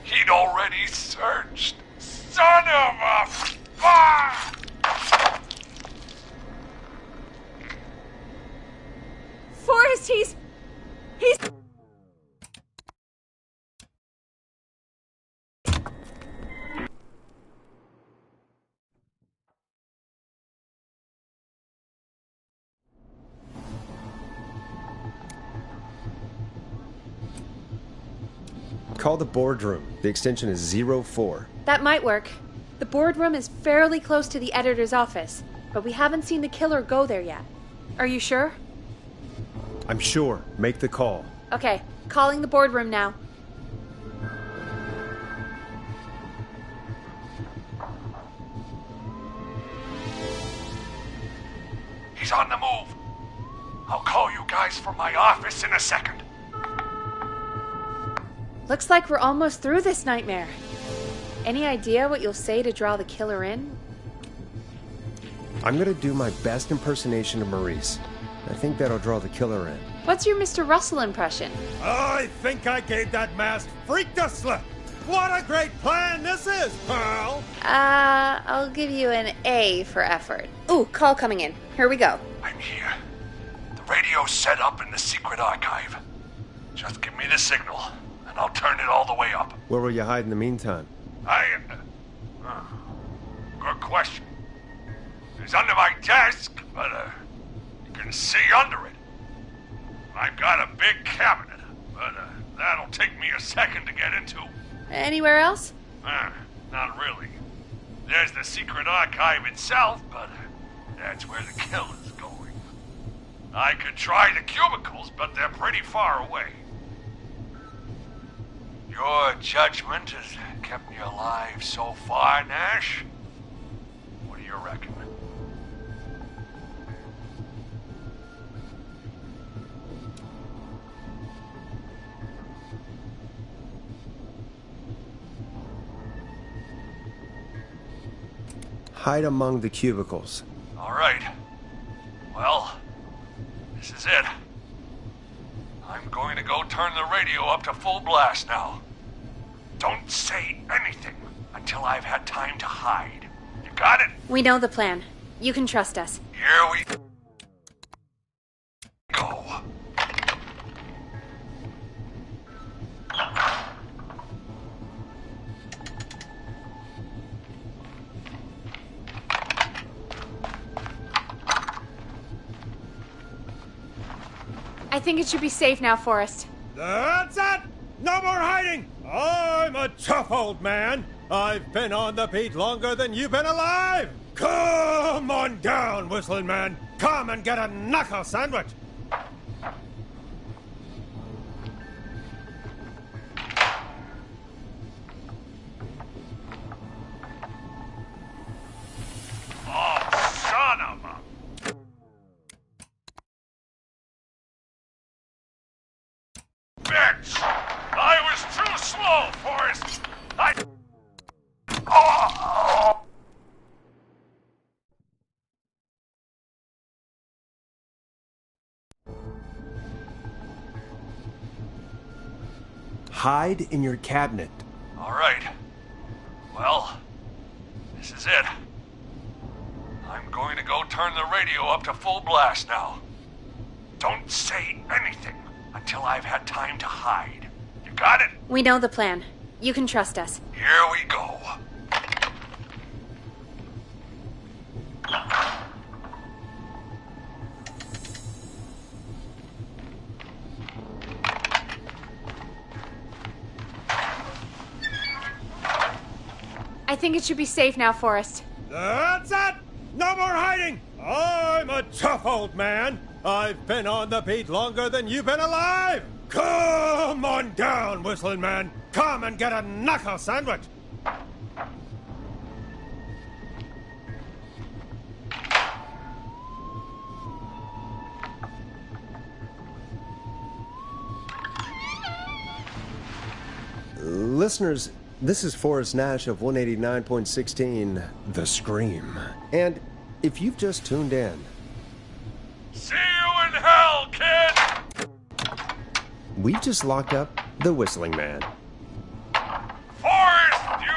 He'd already searched. Son of a... Forrest, he's... Call the boardroom. The extension is 04. That might work. The boardroom is fairly close to the editor's office, but we haven't seen the killer go there yet. Are you sure? I'm sure. Make the call. Okay, calling the boardroom now. He's on the move. I'll call you guys from my office in a second. Looks like we're almost through this nightmare. Any idea what you'll say to draw the killer in? I'm gonna do my best impersonation of Maurice. I think that'll draw the killer in. What's your Mr. Russell impression? I think I gave that masked freak the slip. What a great plan this is, Pearl! I'll give you an A for effort. Ooh, call coming in. Here we go. I'm here. The radio's set up in the secret archive. Just give me the signal, and I'll turn it all the way up. Where will you hide in the meantime? Good question. It's under my desk, but you can see under it. I've got a big cabinet, but that'll take me a second to get into. Anywhere else? Not really. There's the secret archive itself, but that's where the killer's going. I could try the cubicles, but they're pretty far away. Your judgment has kept me alive so far, Nash. What do you reckon? Hide among the cubicles. All right. This is it. I'm going to go turn the radio up to full blast now. Don't say anything until I've had time to hide. You got it? We know the plan. You can trust us. Here we go. I think it should be safe now, Forrest. That's it! No more hiding! I'm a tough old man. I've been on the beat longer than you've been alive! Come on down, Whistling Man. Come and get a knuckle sandwich. Oh, son of a... bitch! I was too slow, Forrest! Oh! Hide in your cabinet. All right. Well, this is it. I'm going to go turn the radio up to full blast now. Don't say anything until I've had time to hide. You got it? We know the plan. You can trust us. Here we go. I think it should be safe now, Forrest. That's it! No more hiding! I'm a tough old man. I've been on the beat longer than you've been alive! Come on down, Whistling Man. Come and get a knuckle sandwich. Listeners, this is Forrest Nash of 189.16, The Scream. And if you've just tuned in... See you in hell, kid! We've just locked up the Whistling Man. Forrest, you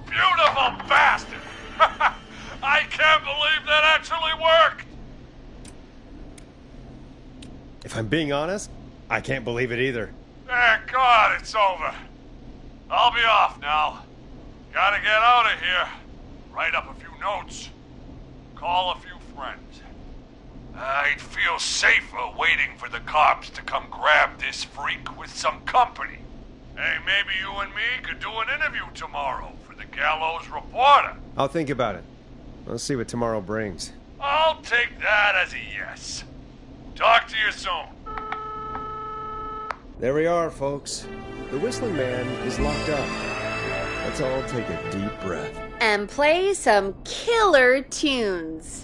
beautiful bastard! I can't believe that actually worked! If I'm being honest, I can't believe it either. Thank God it's over. I'll be off now. Gotta get out of here. Write up a few notes. Call a few friends. I'd feel safer waiting for the cops to come grab this freak with some company. Hey, maybe you and me could do an interview tomorrow for the Gallows Reporter. I'll think about it. Let's see what tomorrow brings. I'll take that as a yes. Talk to you soon. There we are, folks. The Whistling Man is locked up. Let's all take a deep breath. And play some killer tunes.